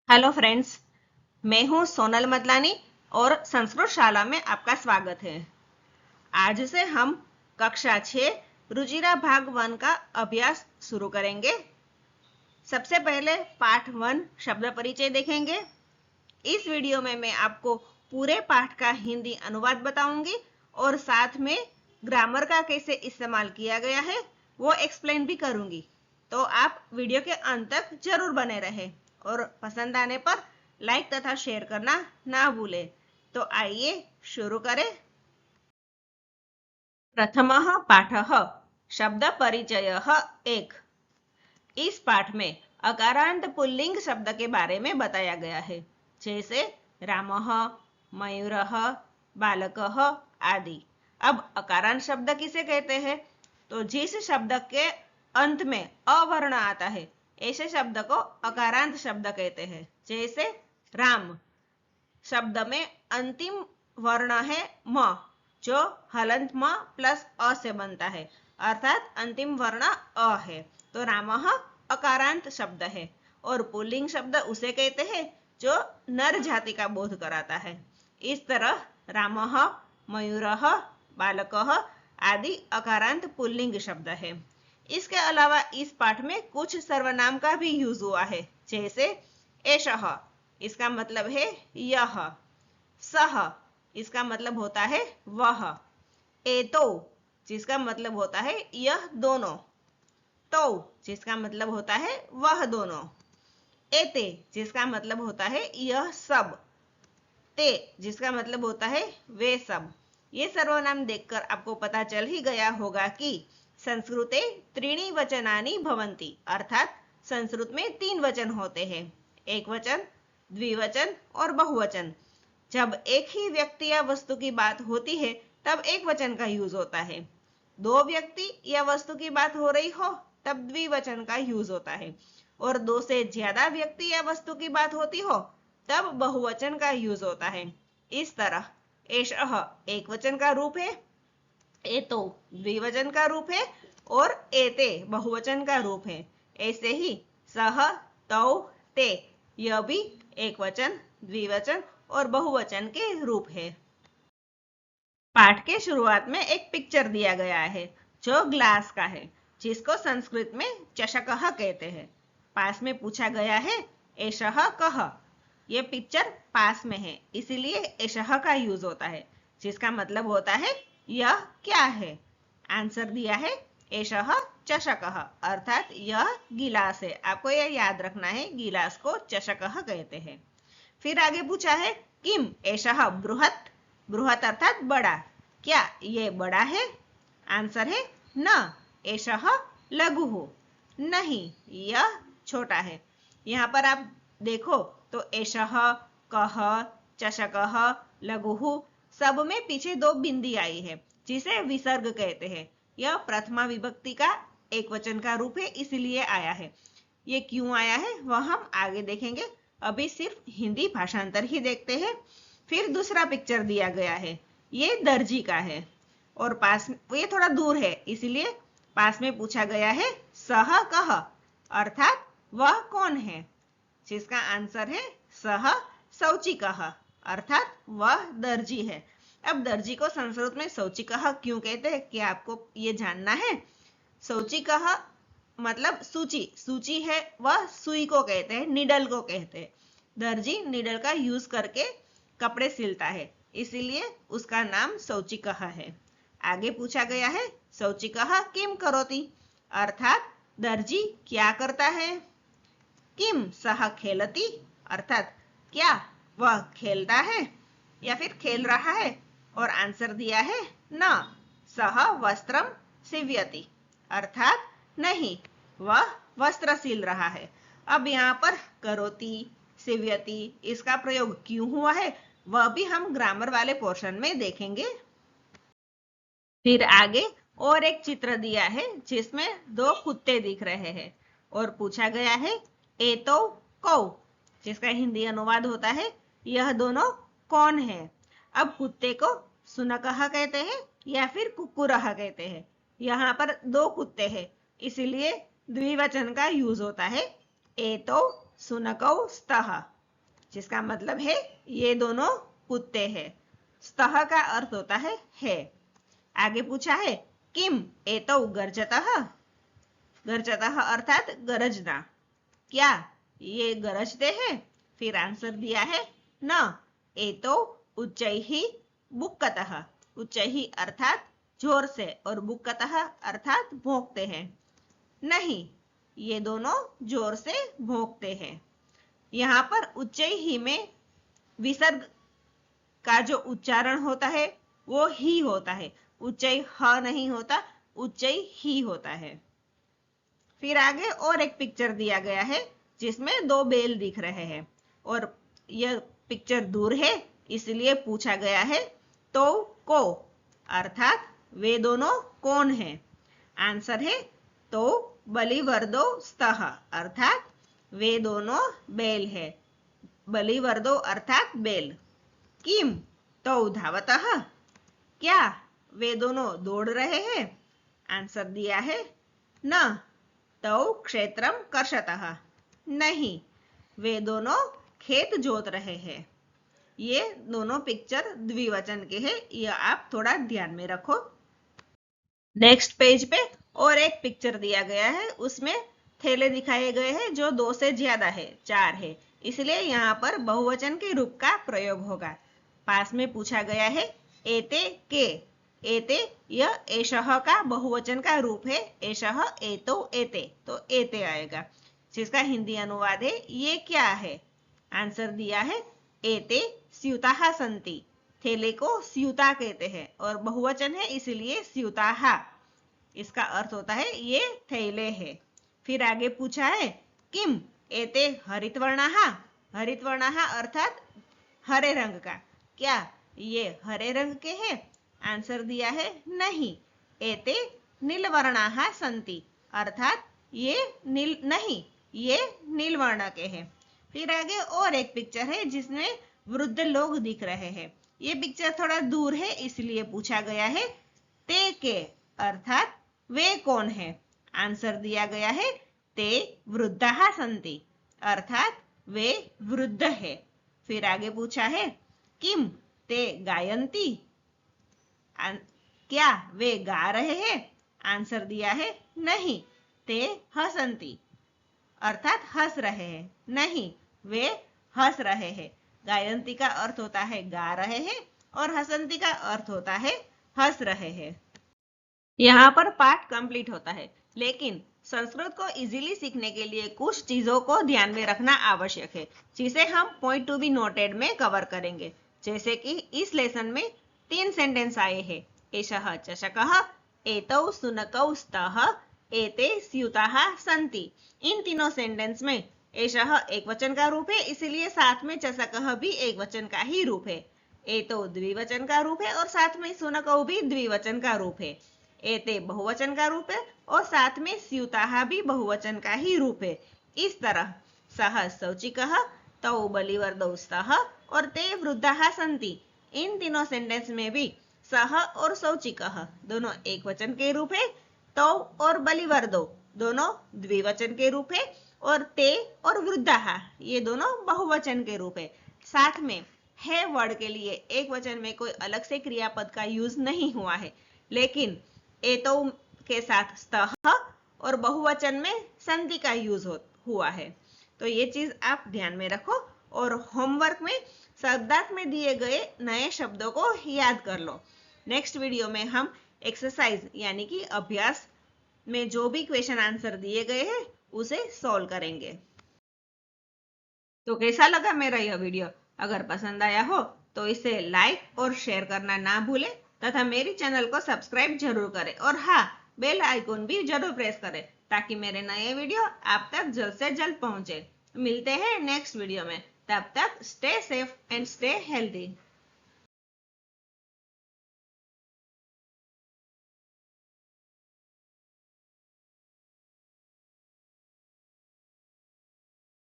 Hello friends, मैं हूं सोनल मतलानी और संस्कृत शाला में आपका स्वागत है। आज से हम कक्षा 6 रुजिरा भाग 1 का अभ्यास शुरू करेंगे। सबसे पहले पाठ 1 शब्द परिचय देखेंगे। इस वीडियो में मैं आपको पूरे पाठ का हिंदी अनुवाद बताऊंगी और साथ में ग्रामर का कैसे इस्तेमाल किया गया है वो एक्सप्लेन भी करूंगी। तो आप वीडियो के अंत तक जरूर बने रहें और पसंद आने पर लाइक तथा शेयर करना ना भूलें। तो आइए शुरू करें। प्रथमः पाठः शब्द परिचयः 1। इस पाठ में अकारांत पुल्लिंग शब्द के बारे में बताया गया है, जैसे रामः, मयूरः, बालकः आदि। अब अकारांत शब्द किसे कहते हैं? तो जिस शब्द के अंत में अवर्ण आता है ऐसे शब्द को अकारांत शब्द कहते हैं। जैसे राम शब्द में अंतिम वर्ण है म, जो हलंत म प्लस अ से बनता है, अर्थात अंतिम वर्ण अ है। तो रामः अकारांत शब्द है और पुल्लिंग शब्द उसे कहते हैं जो नर जाति का बोध कराता है। इस तरह रामः, मयूरः, बालकः आदि अकारांत पुल्लिंग शब्द है। इसके अलावा इस पाठ में कुछ सर्वनाम का भी यूज हुआ है, जैसे एषः, इसका मतलब है यह। सह, इसका मतलब होता है वह। एतो, जिसका मतलब होता है यह दोनों। तो, जिसका मतलब होता है वह दोनों। एते, जिसका मतलब होता है यह सब। ते, जिसका मतलब होता है वे सब। ये सर्वनाम देखकर आपको पता चल ही गया होगा कि संस्कृते त्रीणि वचनानि भवन्ति, अर्थात संस्कृत में 3 वचन होते हैं, एक वचन, द्विवचन और बहुवचन। जब एक ही व्यक्ति या वस्तु की बात होती है तब एक वचन का यूज होता है। 2 व्यक्ति या वस्तु की बात हो रही हो तब द्विवचन का यूज होता है और 2 से ज्यादा व्यक्ति या वस्तु की बात होती हो तब बहुवचन का यूज होता है। इस तरह एषः एक वचन का रूप है, एतो द्विवचन का रूप है और एते बहुवचन का रूप है। ऐसे ही सह, तौ, ते यह भी एक वचन, द्विवचन और बहुवचन के रूप है। पाठ के शुरुआत में एक पिक्चर दिया गया है जो ग्लास का है, जिसको संस्कृत में चषकः कहते हैं। पास में पूछा गया है एषः कः। ये पिक्चर पास में है, इसीलिए एषः का यूज होता है, जिसका मतलब होता है यह क्या है। आंसर दिया है एषः चषकः, अर्थात यह गिलास है। आपको यह याद रखना है, गिलास को चषकः कहते हैं। फिर आगे पूछा है किम एषः बृहत्। बृहत् अर्थात बड़ा। क्या ये बड़ा है? आंसर है न, एषः लघुः। नहीं, यह छोटा है। यहाँ पर आप देखो तो एषः, कः, चषकः, लघुः सब में पीछे 2 बिंदी आई है, जिसे विसर्ग कहते हैं। यह प्रथमा विभक्ति का एक वचन का रूप है, इसलिए आया है। ये क्यों आया है वह हम आगे देखेंगे। अभी सिर्फ हिंदी भाषांतर ही देखते हैं। फिर दूसरा पिक्चर दिया गया है, ये दर्जी का है और पास में ये थोड़ा दूर है, इसलिए पास में पूछा गया है सह कह, अर्थात वह कौन है, जिसका आंसर है सह शौचिकः, अर्थात वह दर्जी है। अब दर्जी को संस्कृत में शौचिकः क्यों कहते हैं, क्या आपको ये जानना है? शौचिकः मतलब सूची, सूची है वह सुई को कहते हैं, निडल को कहते हैं। दर्जी निडल का यूज करके कपड़े सिलता है, इसीलिए उसका नाम शौचिकः है। आगे पूछा गया है शौचिकः किम करोति, अर्थात दर्जी क्या करता है। किम सह खेलति, अर्थात क्या वह खेलता है या फिर खेल रहा है। और आंसर दिया है न, सह वस्त्रम सीव्यति, अर्थात नहीं, वह वस्त्र सिल रहा है। अब यहाँ पर करोति, सीव्यति इसका प्रयोग क्यों हुआ है वह भी हम ग्रामर वाले पोर्शन में देखेंगे। फिर आगे और एक चित्र दिया है जिसमें 2 कुत्ते दिख रहे हैं और पूछा गया है एतो कौ, जिसका हिंदी अनुवाद होता है यह दोनों कौन है। अब कुत्ते को शुनकः कहते हैं या फिर कुक्कुरः कहते हैं। यहाँ पर 2 कुत्ते हैं, इसीलिए द्विवचन का यूज होता है एतो शुनकौ स्तः, जिसका मतलब है ये दोनों कुत्ते हैं। स्तः का अर्थ होता है। आगे पूछा है किम एतौ गर्जतः। गर्जतः अर्थात गरजना, क्या ये गरजते हैं? फिर आंसर दिया है न एतौ उच्चैः बुक्कतः। उच्चैः अर्थात जोर से और बुक्कतः अर्थात भौंकते हैं। नहीं, ये दोनों जोर से भौंकते हैं। यहाँ पर उच्चैः में विसर्ग का जो उच्चारण होता है वो ही होता है, उच्चै ह नहीं होता, उच्चै ही होता है। फिर आगे और एक पिक्चर दिया गया है जिसमें दो बैल दिख रहे हैं और यह पिक्चर दूर है, इसलिए पूछा गया है तो को अर्थात वे दोनों कौन हैं? आंसर है तो बलिवर्दो स्तः अर्थात वे दोनों बैल है। बलिवर्दो अर्थात बैल। किम तो धावतः, क्या वे दोनों दौड़ रहे हैं? आंसर दिया है न तो क्षेत्रम कर्षतः, नहीं वे दोनों खेत जोत रहे हैं। ये दोनों पिक्चर द्विवचन के हैं, यह आप थोड़ा ध्यान में रखो। नेक्स्ट पेज पे और एक पिक्चर दिया गया है, उसमें थैले दिखाए गए हैं जो 2 से ज्यादा है, 4 है, इसलिए यहाँ पर बहुवचन के रूप का प्रयोग होगा। पास में पूछा गया है एते के। एते यह एषः का बहुवचन का रूप है, एषः एतो एते, तो एते आएगा, जिसका हिंदी अनुवाद है ये क्या है? आंसर दिया है एते स्यूताः सन्ति। थैले को स्यूता कहते हैं और बहुवचन है इसलिए स्यूताः। इसका अर्थ होता है ये थैले है। फिर आगे पूछा है किम एते हरितवर्णाः। हरितवर्णाः अर्थात हरे रंग का, क्या ये हरे रंग के हैं? आंसर दिया है नहीं, एते नीलवर्णाः सन्ति अर्थात ये नील नहीं, ये नील वर्ण के हैं। फिर आगे और एक पिक्चर है जिसमें वृद्ध लोग दिख रहे हैं। ये पिक्चर थोड़ा दूर है इसलिए पूछा गया है ते के अर्थात वे कौन है? आंसर दिया गया है ते वृद्धाः सन्ति अर्थात वे वृद्ध है। फिर आगे पूछा है किम ते गायन्ति, क्या वे गा रहे हैं? आंसर दिया है नहीं, ते हसन्ति अर्थात हंस रहे हैं, नहीं वे हंस रहे हैं। गायन्ति का अर्थ होता है गा रहे हैं और हसन्ति का अर्थ होता है हंस रहे हैं। यहाँ पर पाठ कंप्लीट होता है, लेकिन संस्कृत को इजीली सीखने के लिए कुछ चीजों को ध्यान में रखना आवश्यक है, जिसे हम पॉइंट टू बी नोटेड में कवर करेंगे। जैसे कि इस लेसन में 3 सेंटेंस आए हैं, एषः चषकः, एतौ शुनकौ स्तः, एते स्यूताः सन्ति। इन तीनों सेंटेंस में एषः एक वचन का रूप है, इसलिए साथ में चषकः भी एक वचन का ही रूप है। एतौ द्विवचन का रूप है और साथ में शुनकौ भी द्विवचन का रूप है। एते बहुवचन का रूप है और साथ में स्यूताः भी बहुवचन का ही रूप है। इस तरह सः शौचिकः, तौ बलिवर्दौ स्तः और ते वृद्धाः सन्ति, इन तीनों सेंटेंस में भी सः और शौचिकः दोनों एक वचन के रूप है, तौ और बलिवर्दौ दोनों द्विवचन के रूप है और ते और वृद्धाः ये दोनों बहुवचन के रूप है। साथ में है वर्ड के लिए एक वचन में कोई अलग से क्रियापद का यूज नहीं हुआ है, लेकिन एतौ के साथ स्तः और बहुवचन में संधि का यूज हुआ है। तो ये चीज आप ध्यान में रखो और होमवर्क में शब्दार्थ में दिए गए नए शब्दों को याद कर लो। नेक्स्ट वीडियो में हम एक्सरसाइज यानी कि अभ्यास में जो भी क्वेश्चन आंसर दिए गए हैं उसे सॉल्व करेंगे। तो कैसा लगा मेरा यह वीडियो? अगर पसंद आया हो तो इसे लाइक और शेयर करना ना भूलें तथा मेरी चैनल को सब्सक्राइब जरूर करें और हाँ, बेल आइकॉन भी जरूर प्रेस करें ताकि मेरे नए वीडियो आप तक जल्द से जल्द पहुंचे। मिलते हैं नेक्स्ट वीडियो में, तब तक stay safe and stay healthy.